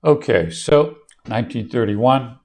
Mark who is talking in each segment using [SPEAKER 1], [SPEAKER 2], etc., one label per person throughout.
[SPEAKER 1] Okay, so 1931,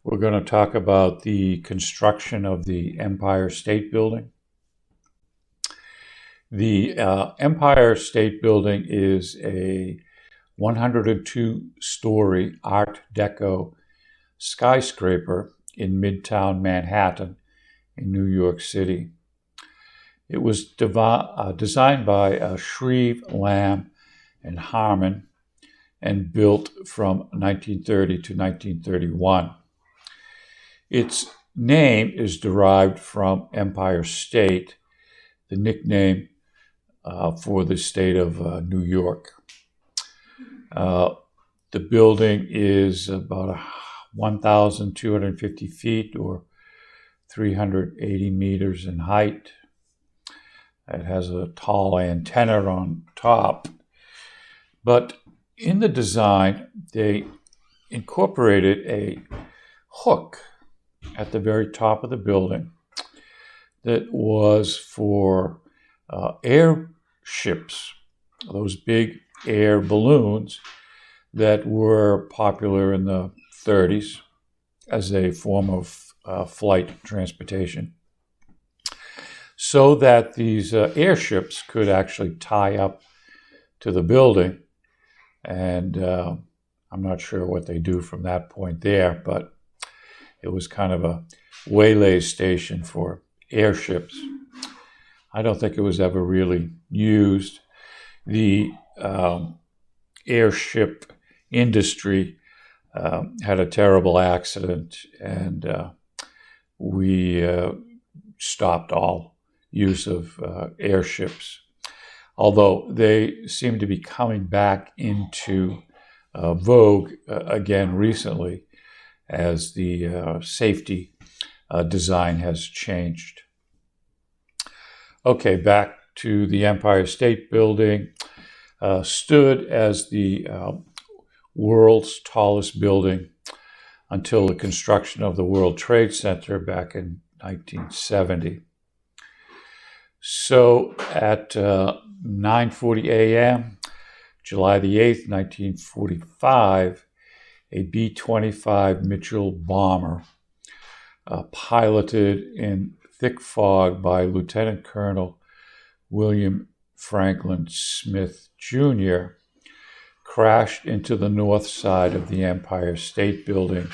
[SPEAKER 1] we're going to talk about the construction of the Empire State Building. The Empire State Building is a 102-story Art Deco skyscraper in Midtown Manhattan in New York City. It was designed by Shreve, Lamb, and Harmon and built from 1930 to 1931. Its name is derived from Empire State, the nickname for the state of New York. The building is about 1,250 feet or 380 meters in height. It has a tall antenna on top. But in the design, they incorporated a hook at the very top of the building that was for airships, those big air balloons that were popular in the 30s as a form of flight transportation, so that these airships could actually tie up to the building. And I'm not sure what they do from that point there, but it was kind of a waylay station for airships. I don't think it was ever really used. The airship industry had a terrible accident, and we stopped all use of airships, although they seem to be coming back into vogue again recently as the safety design has changed. Okay, back to the Empire State Building. Stood as the world's tallest building until the construction of the World Trade Center back in 1970. So at 9:40 a.m., July the 8th, 1945, a B-25 Mitchell bomber, piloted in thick fog by Lieutenant Colonel William Franklin Smith Jr., crashed into the north side of the Empire State Building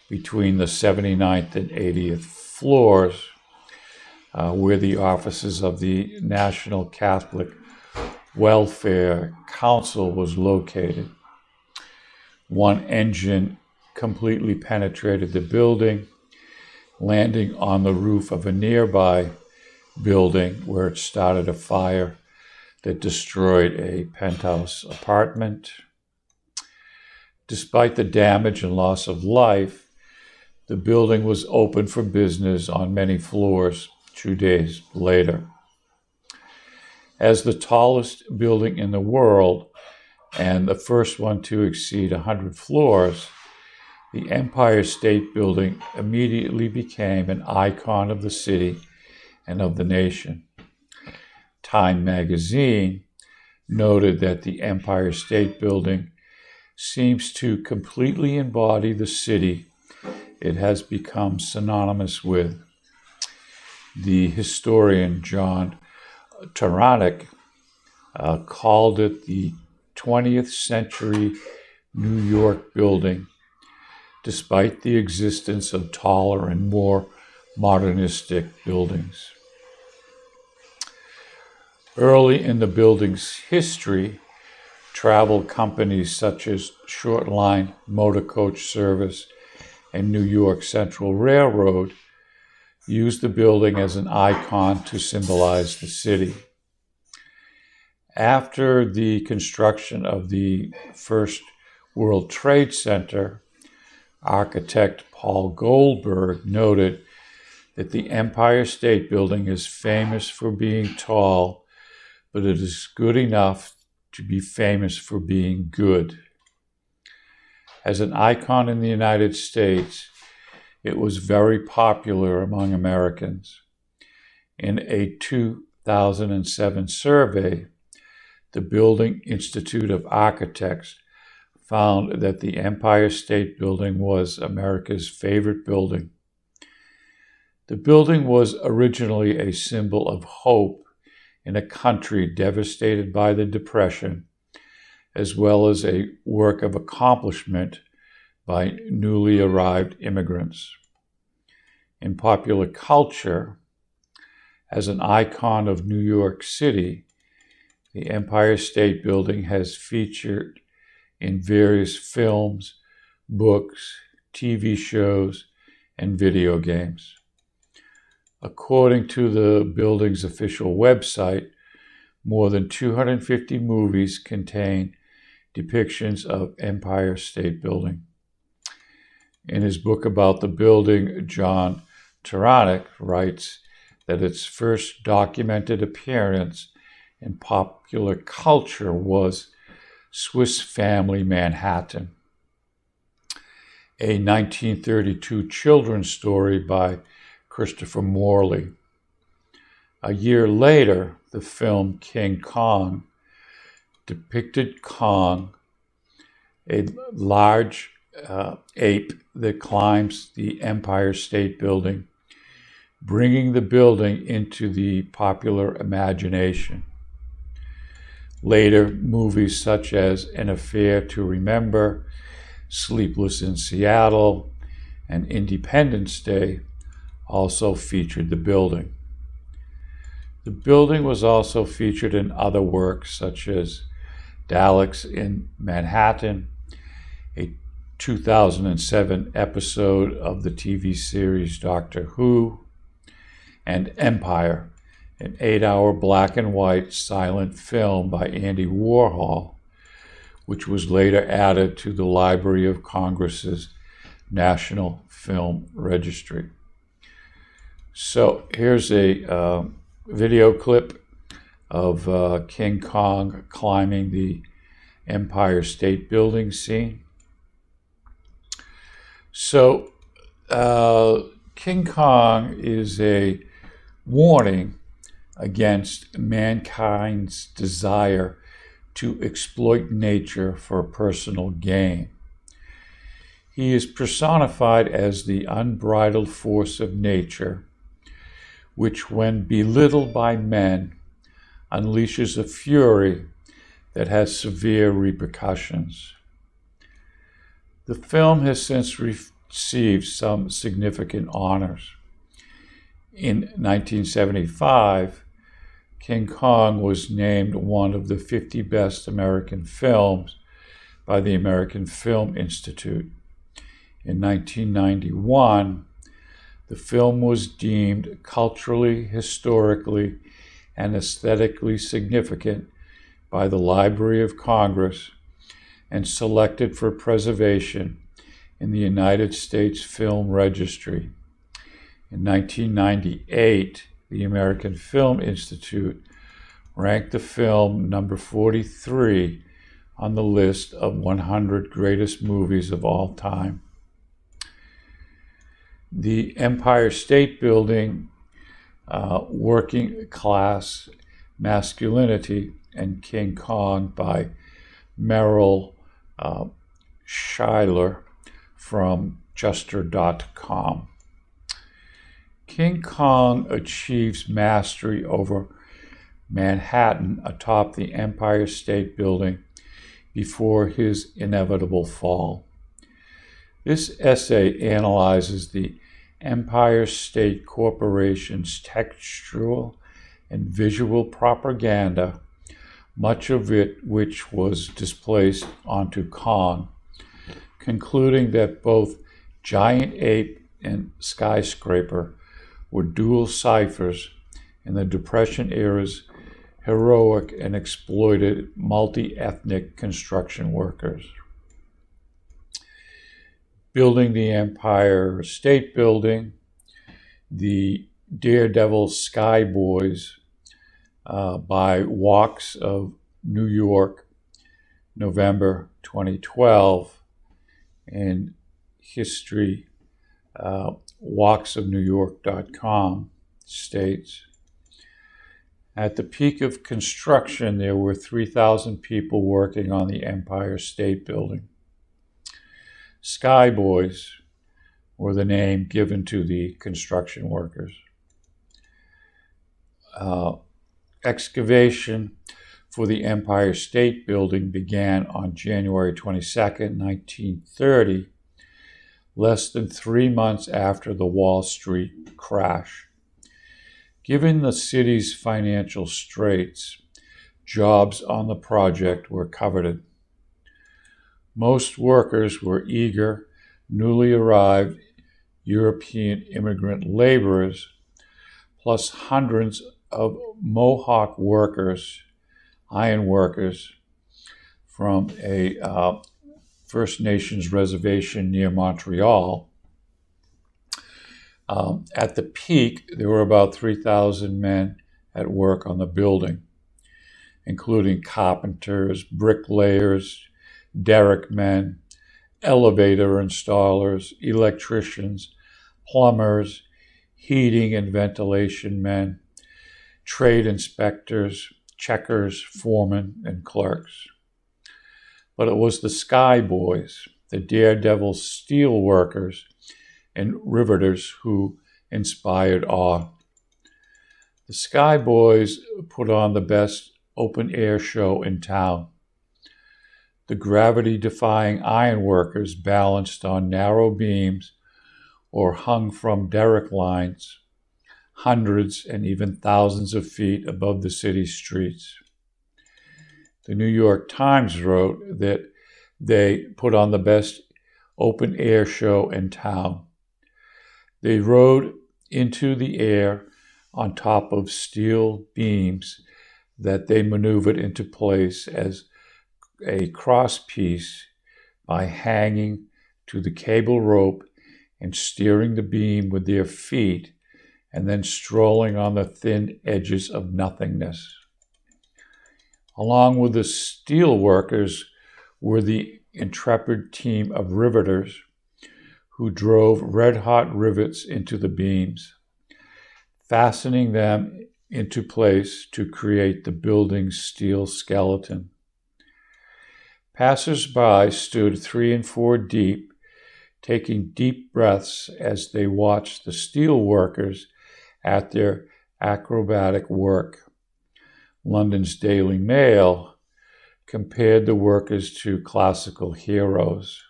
[SPEAKER 1] between the 79th and 80th floors, where the offices of the National Catholic Welfare Council was located. One engine completely penetrated the building, landing on the roof of a nearby building where it started a fire that destroyed a penthouse apartment. Despite the damage and loss of life, the building was open for business on many floors 2 days later. As the tallest building in the world and the first one to exceed 100 floors, the Empire State Building immediately became an icon of the city and of the nation. Time magazine noted that the Empire State Building seems to completely embody the city it has become synonymous with. The historian John Taranick called it the 20th century New York building, despite the existence of taller and more modernistic buildings. Early in the building's history, travel companies such as Short Line Motor Coach Service and New York Central Railroad used the building as an icon to symbolize the city. After the construction of the first World Trade Center, architect Paul Goldberg noted that the Empire State Building is famous for being tall, but it is good enough to be famous for being good. As an icon in the United States, it was very popular among Americans. In a 2007 survey, the Building Institute of Architects found that the Empire State Building was America's favorite building. The building was originally a symbol of hope in a country devastated by the Depression, as well as a work of accomplishment by newly arrived immigrants. In popular culture, as an icon of New York City, the Empire State Building has featured in various films, books, TV shows, and video games. According to the building's official website, more than 250 movies contain depictions of Empire State Building. In his book about the building, John Taranick writes that its first documented appearance in popular culture was Swiss Family Manhattan, a 1932 children's story by Christopher Morley. A year later, the film King Kong depicted Kong, a large ape that climbs the Empire State Building, bringing the building into the popular imagination. Later, movies such as An Affair to Remember, Sleepless in Seattle, and Independence Day also featured the building. The building was also featured in other works such as Daleks in Manhattan, a 2007 episode of the TV series Doctor Who, and Empire, an 8-hour black and white silent film by Andy Warhol, which was later added to the Library of Congress's National Film Registry. So here's a video clip of King Kong climbing the Empire State Building scene. So King Kong is a warning against mankind's desire to exploit nature for personal gain. He is personified as the unbridled force of nature, which, when belittled by men, unleashes a fury that has severe repercussions. The film has since received some significant honors. In 1975, King Kong was named one of the 50 best American films by the American Film Institute. In 1991, the film was deemed culturally, historically, and aesthetically significant by the Library of Congress and selected for preservation in the United States Film Registry. In 1998, the American Film Institute ranked the film number 43 on the list of 100 greatest movies of all time. The Empire State Building, Working Class Masculinity, and King Kong by Merrill Schuyler from Juster.com. King Kong achieves mastery over Manhattan atop the Empire State Building before his inevitable fall. This essay analyzes the Empire State Corporation's textual and visual propaganda, much of it which was displaced onto Kong, concluding that both Giant Ape and Skyscraper were dual ciphers in the Depression era's heroic and exploited multi-ethnic construction workers. Building the Empire State Building, the Daredevil Skyboys by Walks of New York, November 2012, and history, walksofnewyork.com states, at the peak of construction, there were 3,000 people working on the Empire State Building. Skyboys were the name given to the construction workers. Excavation for the Empire State Building began on January 22nd, 1930, less than 3 months after the Wall Street crash. Given the city's financial straits, jobs on the project were coveted. Most workers were eager, newly arrived European immigrant laborers, plus hundreds of Mohawk workers, ironworkers, from a First Nations reservation near Montreal. At the peak, there were about 3,000 men at work on the building, including carpenters, bricklayers, derrick men, elevator installers, electricians, plumbers, heating and ventilation men, trade inspectors, checkers, foremen, and clerks. But it was the Skyboys, the daredevil steel workers and riveters, who inspired awe. The Skyboys put on the best open-air show in town. The gravity-defying ironworkers balanced on narrow beams or hung from derrick lines, hundreds and even thousands of feet above the city streets. The New York Times wrote that they put on the best open-air show in town. They rode into the air on top of steel beams that they maneuvered into place as a crosspiece by hanging to the cable rope and steering the beam with their feet, and then strolling on the thin edges of nothingness. Along with the steel workers were the intrepid team of riveters who drove red-hot rivets into the beams, fastening them into place to create the building's steel skeleton. Passers-by stood 3 and 4 deep, taking deep breaths as they watched the steel workers at their acrobatic work. London's Daily Mail compared the workers to classical heroes.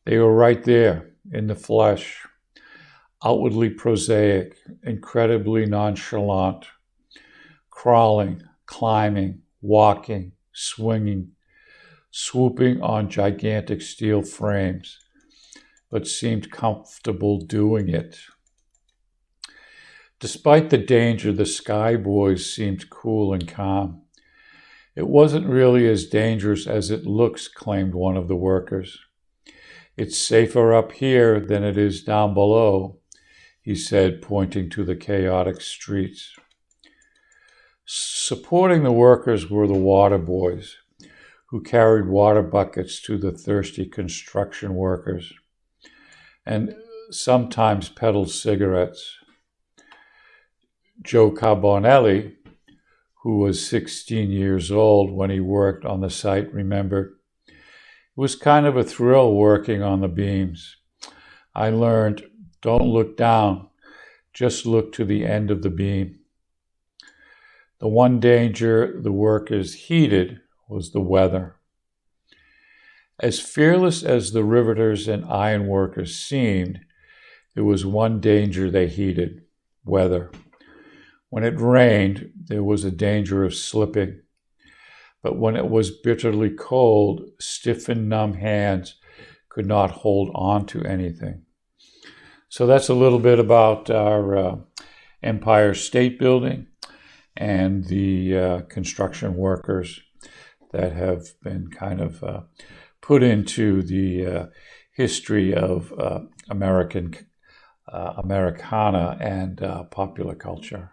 [SPEAKER 1] They were right there in the flesh, outwardly prosaic, incredibly nonchalant, crawling, climbing, walking, swinging, swooping on gigantic steel frames, but seemed comfortable doing it. Despite the danger, the Skyboys seemed cool and calm. It wasn't really as dangerous as it looks, claimed one of the workers. It's safer up here than it is down below, he said, pointing to the chaotic streets. Supporting the workers were the water boys, who carried water buckets to the thirsty construction workers, and sometimes peddled cigarettes. Joe Carbonelli, who was 16 years old when he worked on the site, remembered, "It was kind of a thrill working on the beams. I learned, don't look down, just look to the end of the beam." The one danger the workers heeded was the weather. As fearless as the riveters and ironworkers seemed, there was one danger they heeded: weather. When it rained, there was a danger of slipping. But when it was bitterly cold, stiff and numb hands could not hold on to anything. So that's a little bit about our Empire State Building and the construction workers that have been kind of put into the history of Americana and popular culture.